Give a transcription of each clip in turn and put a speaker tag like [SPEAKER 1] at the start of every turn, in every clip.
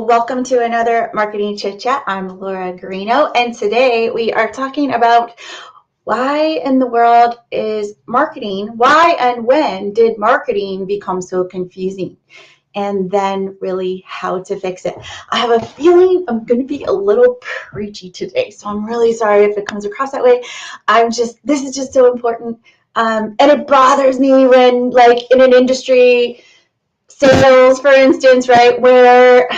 [SPEAKER 1] welcome to another Marketing Chit Chat. I'm Laura Garino, and today we are talking about why in the world is marketing, why and when did marketing become so confusing? And then really how to fix it. I have a feeling I'm going to be a little preachy today, so I'm really sorry if it comes across that way. This is just so important. And it bothers me when, like, in an industry, sales, for instance, right, where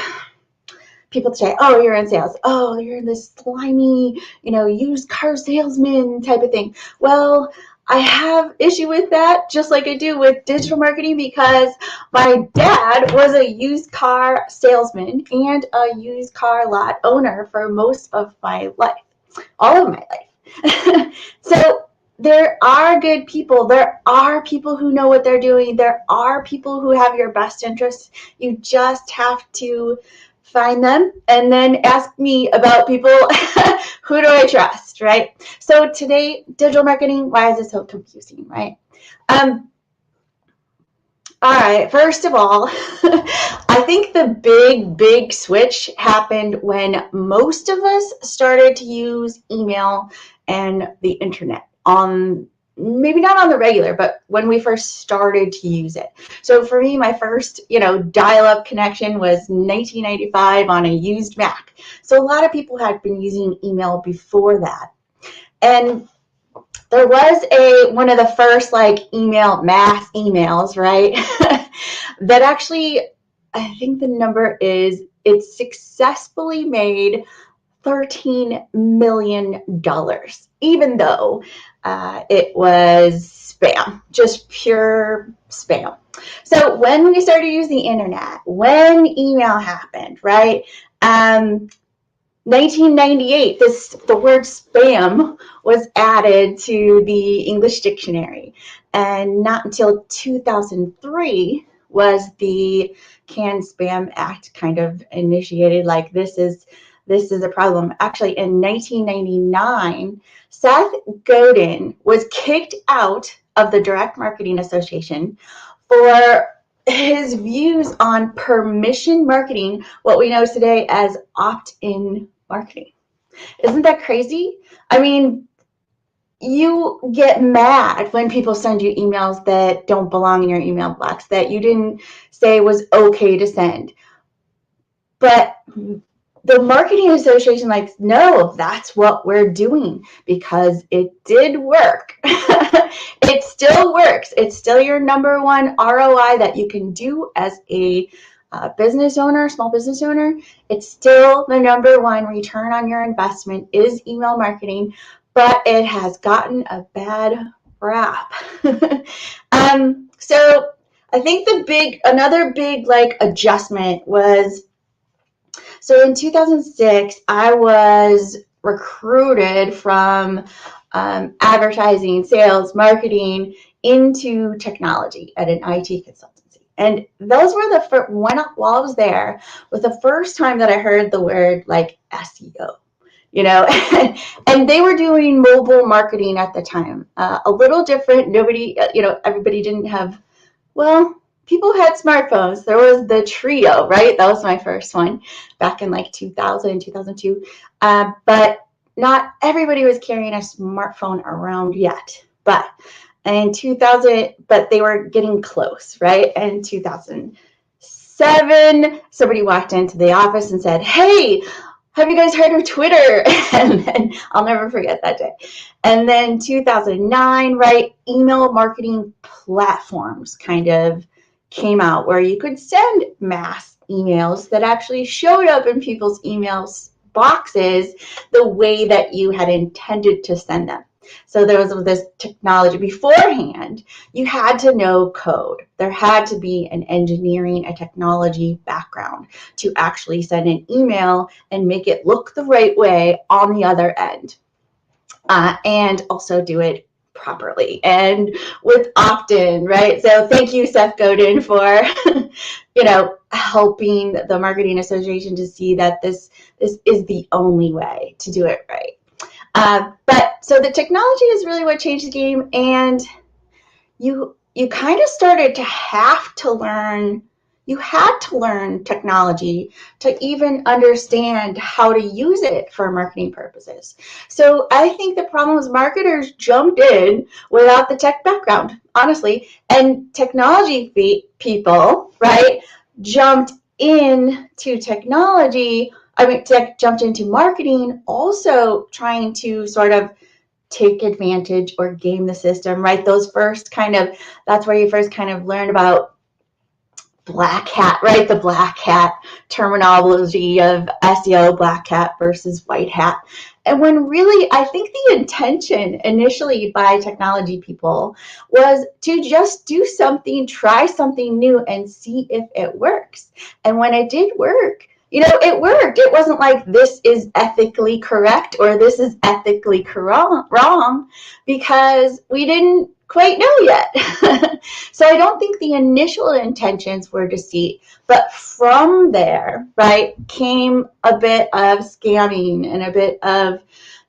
[SPEAKER 1] people say, oh, you're in sales. Oh, you're this slimy, used car salesman type of thing. Well, I have issue with that, just like I do with digital marketing, because my dad was a used car salesman and a used car lot owner for most of my life, all of my life. So there are good people. There are people who know what they're doing. There are people who have your best interests. You just have to find them and then ask me about people. Who do I trust, right? So today, digital marketing, why is it so confusing, right? All right, first of all, I think the big switch happened when most of us started to use email and the internet on, maybe not on the regular, but when we first started to use it. So for me, my first, dial-up connection was 1995 on a used Mac. So a lot of people had been using email before that. And there was one of the first mass emails, right? That actually, I think the number is, it successfully made $13 million, even though it was spam, just pure spam. So when we started using the internet, when email happened, right? 1998, the word spam was added to the English dictionary, and not until 2003 was the Can Spam Act kind of initiated. Like, this is a problem. Actually, in 1999, Seth Godin was kicked out of the Direct Marketing Association for his views on permission marketing, what we know today as opt-in marketing. Isn't that crazy? I mean, you get mad when people send you emails that don't belong in your email box, that you didn't say was okay to send. But the Marketing Association, like, no, that's what we're doing because it did work. It still works. It's still your number one ROI that you can do as a business owner, small business owner. It's still the number one return on your investment is email marketing, but it has gotten a bad rap. So I think another big adjustment was, so in 2006, I was recruited from advertising, sales, marketing into technology at an IT consultancy. And those were the first, while I was there, was the first time that I heard the word SEO, and they were doing mobile marketing at the time. A little different. Nobody, everybody didn't have, people had smartphones. There was the Trio, right? That was my first one back in 2000, 2002. But not everybody was carrying a smartphone around yet. But in 2000, but they were getting close, right? And 2007, somebody walked into the office and said, hey, have you guys heard of Twitter? And then I'll never forget that day. And then 2009, right, email marketing platforms kind of came out where you could send mass emails that actually showed up in people's emails boxes the way that you had intended to send them. So there was this technology. Beforehand, you had to know code. There had to be an engineering, a technology background to actually send an email and make it look the right way on the other end, and also do it properly and with opt-in, right? So thank you, Seth Godin, for helping the Marketing Association to see that this is the only way to do it right. But so the technology is really what changed the game, and you kind of started to have to learn. You had to learn technology to even understand how to use it for marketing purposes. So I think the problem is marketers jumped in without the tech background, honestly, and technology people, right, jumped into technology. I mean, tech jumped into marketing, also trying to sort of take advantage or game the system, right? That's where you first kind of learn about black hat, right? The black hat terminology of SEO, black hat versus white hat. And when really, I think the intention initially by technology people was to just do something, try something new and see if it works. And when it did work, it worked. It wasn't like this is ethically correct or this is ethically wrong, because we didn't quite know yet. So I don't think the initial intentions were deceit, but from there, right, came a bit of scamming and a bit of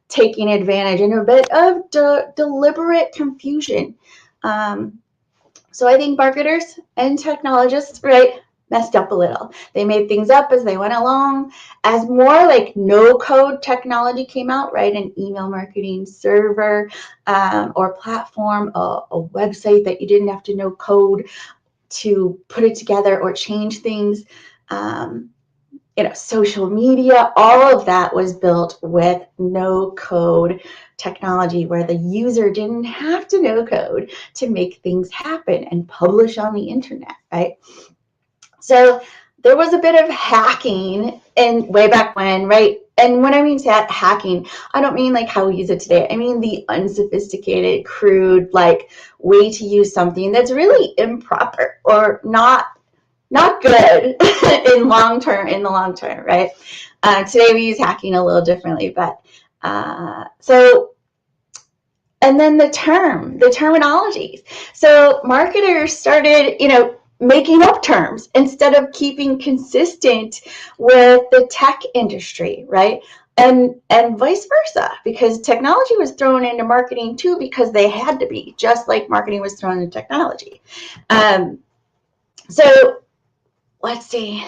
[SPEAKER 1] taking advantage and a bit of deliberate confusion. So I think marketers and technologists, right, messed up a little. They made things up as they went along. As more like no-code technology came out, right, an email marketing server or platform, a website that you didn't have to know code to put it together or change things, social media, all of that was built with no-code technology where the user didn't have to know code to make things happen and publish on the internet, right? So there was a bit of hacking in way back when, right? And when I mean hacking, I don't mean like how we use it today. I mean the unsophisticated, crude, like way to use something that's really improper or not good in the long term, right? Today we use hacking a little differently, but and then the terminologies. So marketers started, making up terms instead of keeping consistent with the tech industry, right? And vice versa, because technology was thrown into marketing too because they had to be, just like marketing was thrown into technology. So let's see.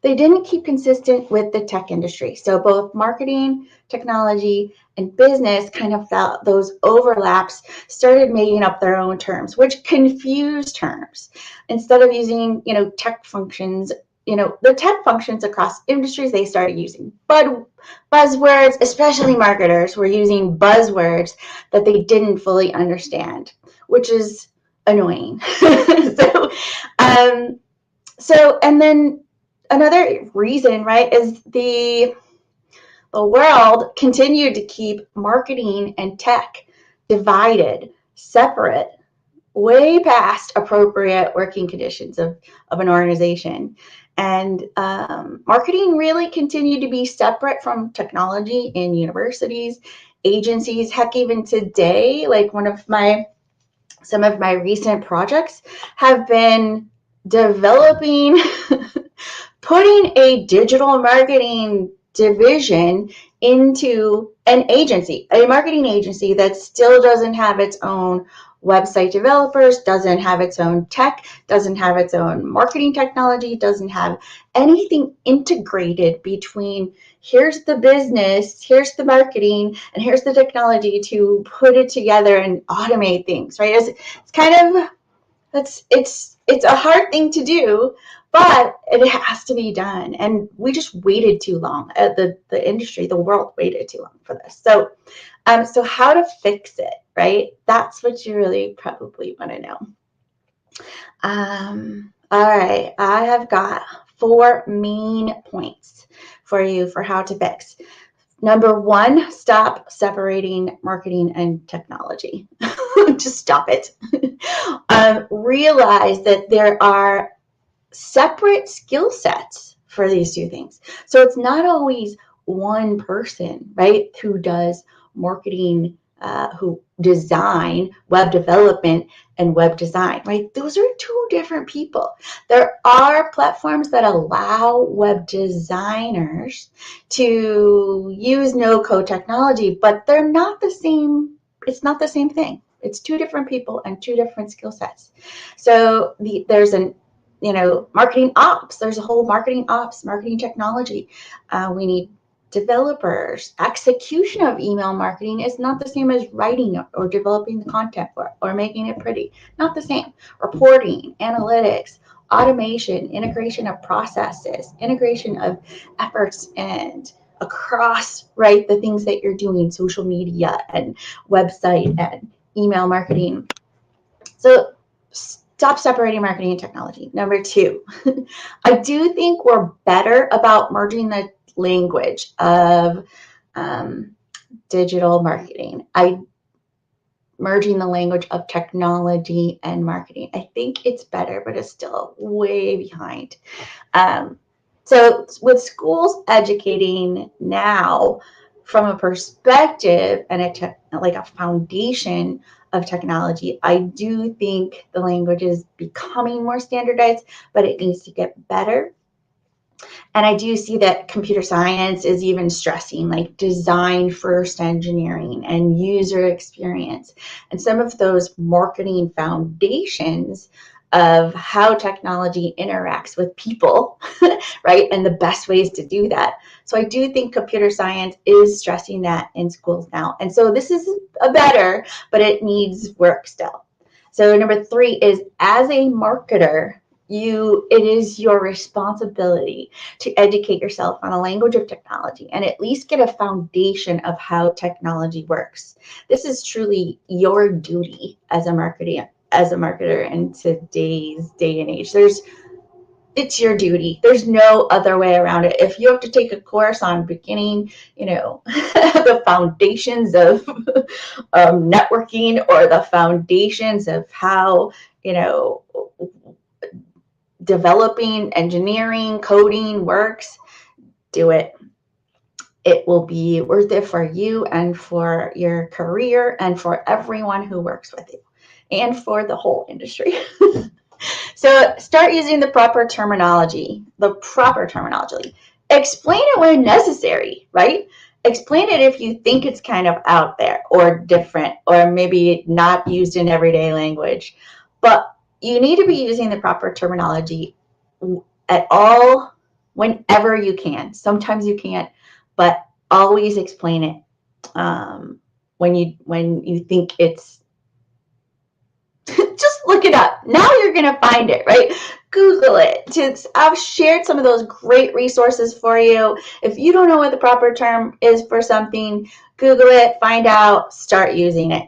[SPEAKER 1] They didn't keep consistent with the tech industry. So both marketing, technology, and business kind of felt those overlaps, started making up their own terms, which confused terms. Instead of using, tech functions, the tech functions across industries, they started using buzzwords, especially marketers were using buzzwords that they didn't fully understand, which is annoying. And then another reason, right, is the world continued to keep marketing and tech divided, separate, way past appropriate working conditions of an organization. And marketing really continued to be separate from technology in universities, agencies. Heck, even today, like some of my recent projects have been developing, putting a digital marketing division into an agency, a marketing agency that still doesn't have its own website developers, doesn't have its own tech, doesn't have its own marketing technology, doesn't have anything integrated between here's the business, here's the marketing, and here's the technology to put it together and automate things, right? It's kind of, it's a hard thing to do, but it has to be done. And we just waited too long. The industry, the world waited too long for this. So how to fix it, right? That's what you really probably want to know. All right, I have got 4 main points for you for how to fix. Number 1, stop separating marketing and technology. Just stop it. Realize that there are separate skill sets for these two things. So it's not always one person, right, who does marketing, who design, web development, and web design, right? Those are 2 different people. There are platforms that allow web designers to use no-code technology, but they're not the same. It's not the same thing. It's 2 different people and 2 different skill sets. So there's an marketing ops. There's a whole marketing ops, marketing technology. We need developers. Execution of email marketing is not the same as writing or developing the content or making it pretty. Not the same. Reporting, analytics, automation, integration of processes, integration of efforts and across, right, the things that you're doing, social media and website and email marketing. So stop separating marketing and technology. Number two, I do think we're better about merging the language of digital marketing. Merging the language of technology and marketing. I think it's better, but it's still way behind. So with schools educating now from a perspective and a foundation of technology, I do think the language is becoming more standardized, but it needs to get better. And I do see that computer science is even stressing like design first engineering and user experience. And some of those marketing foundations of how technology interacts with people, right? And the best ways to do that. So I do think computer science is stressing that in schools now. And so this is a better, but it needs work still. So number three is, as a marketer, it is your responsibility to educate yourself on a language of technology and at least get a foundation of how technology works. This is truly your duty as a marketer in today's day and age. It's your duty. There's no other way around it. If you have to take a course on beginning, the foundations of networking or the foundations of how, developing, engineering, coding works, do it. It will be worth it for you and for your career and for everyone who works with you and for the whole industry. So start using the proper terminology. Explain it when necessary, right? Explain it if you think it's kind of out there or different or maybe not used in everyday language. But you need to be using the proper terminology at all, whenever you can. Sometimes you can't, but always explain it when you think it's. Just look it up. Now you're going to find it, right? Google it. I've shared some of those great resources for you. If you don't know what the proper term is for something, Google it, find out, start using it.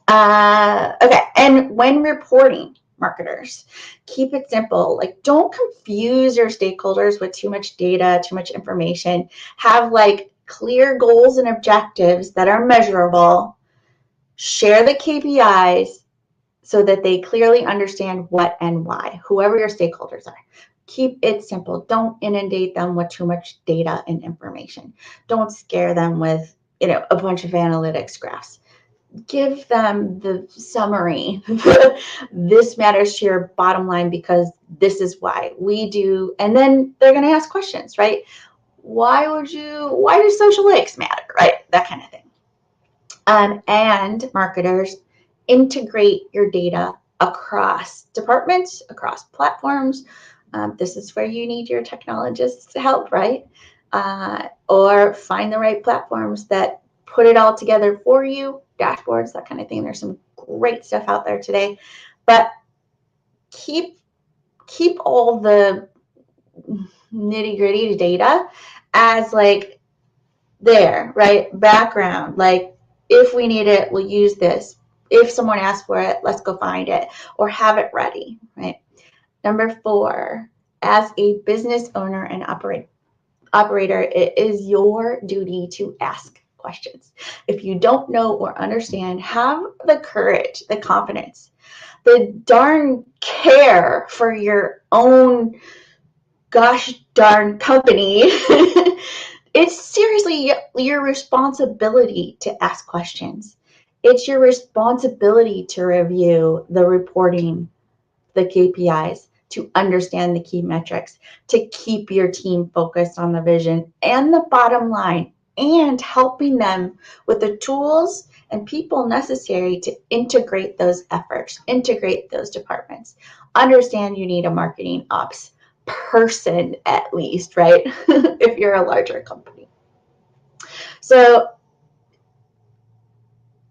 [SPEAKER 1] Okay, and when reporting, marketers, keep it simple. Like, don't confuse your stakeholders with too much data, too much information. Have clear goals and objectives that are measurable. Share the KPIs so that they clearly understand what and why, whoever your stakeholders are. Keep it simple. Don't inundate them with too much data and information. Don't scare them with, a bunch of analytics graphs. Give them the summary. This matters to your bottom line because this is why we do. And then they're going to ask questions, right? Why do social links matter, right? That kind of thing. And marketers, integrate your data across departments, across platforms. This is where you need your technologists' help, right? Or find the right platforms that put it all together for you, dashboards, that kind of thing. There's some great stuff out there today. But keep all the nitty-gritty data as there, right? Background, if we need it, we'll use this. If someone asks for it, let's go find it or have it ready, right? Number 4, as a business owner and operator, it is your duty to ask questions. If you don't know or understand, have the courage, the confidence, the darn care for your own gosh darn company. It's seriously your responsibility to ask questions. It's your responsibility to review the reporting, the KPIs, to understand the key metrics, to keep your team focused on the vision and the bottom line, and helping them with the tools and people necessary to integrate those efforts, integrate those departments. understand you need a marketing ops person at least, right? If you're a larger company. So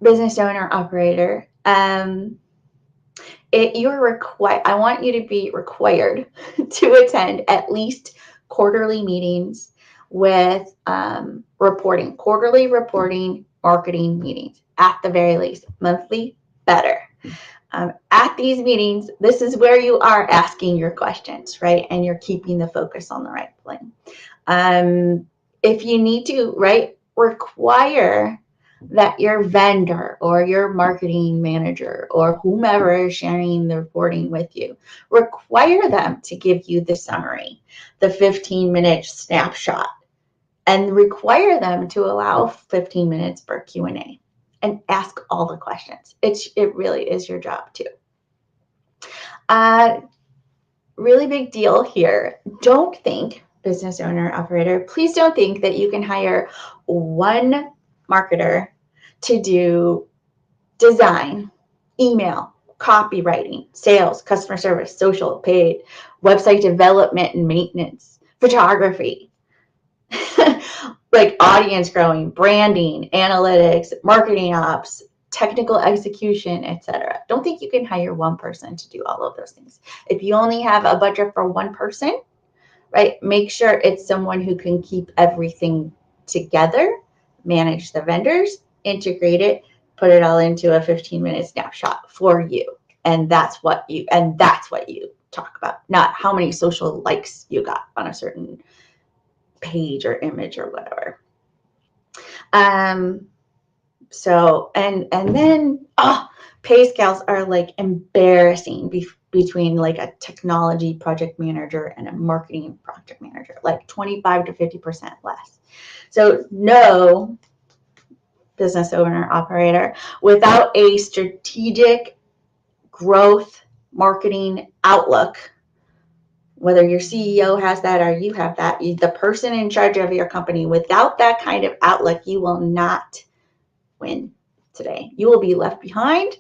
[SPEAKER 1] business owner, operator, you're required. I want you to be required to attend at least quarterly meetings with quarterly reporting, marketing meetings at the very least. Monthly, better. At these meetings, this is where you are asking your questions, right? And you're keeping the focus on the right thing. If you need to, right, require that your vendor or your marketing manager or whomever is sharing the reporting with you, require them to give you the summary, the 15-minute snapshot, and require them to allow 15 minutes for Q&A and ask all the questions. It really is your job too. Really big deal here. Don't think, business owner, operator, please don't think that you can hire one marketer to do design, email, copywriting, sales, customer service, social, paid, website development and maintenance, photography, like audience growing, branding, analytics, marketing ops, technical execution, etc. Don't think you can hire one person to do all of those things. If you only have a budget for one person, right, make sure it's someone who can keep everything together, manage the vendors, integrate it, put it all into a 15-minute snapshot for you. And that's what you talk about, not how many social likes you got on a certain page or image or whatever. So and then pay scales are like embarrassing between like a technology project manager and a marketing project manager, like 25 to 50% less. So no, business owner, operator, without a strategic growth marketing outlook, whether your CEO has that or you have that, the person in charge of your company, without that kind of outlook, you will not win today. You will be left behind.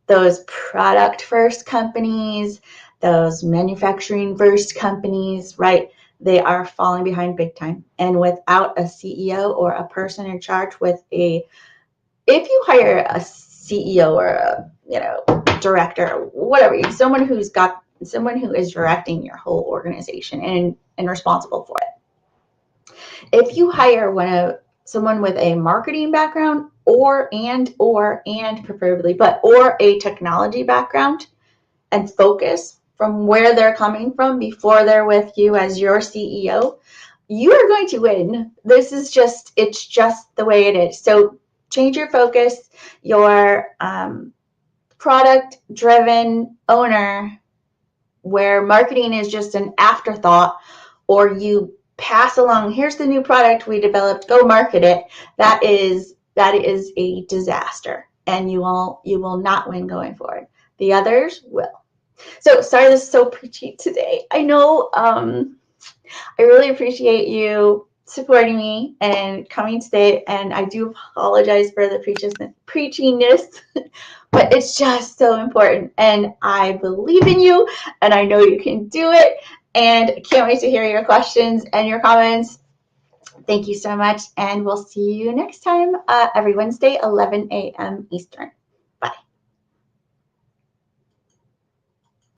[SPEAKER 1] Those product first companies, those manufacturing first companies, right? They are falling behind big time. And without a CEO or a person in charge if you hire a CEO or a, director, whatever, someone who is directing your whole organization and responsible for it. If you hire someone with a marketing background or preferably, or a technology background and focus from where they're coming from before they're with you as your CEO, you are going to win. It's just the way it is. So change your focus. Your product-driven owner, where marketing is just an afterthought, or you pass along, here's the new product we developed, go market it. That is a disaster, and you will not win going forward. The others will. So sorry, this is so preachy today. I know. I really appreciate you supporting me and coming today, and I do apologize for the preachiness, but it's just so important, and I believe in you, and I know you can do it, and can't wait to hear your questions and your comments. Thank you so much, and we'll see you next time every Wednesday, 11 a.m. Eastern.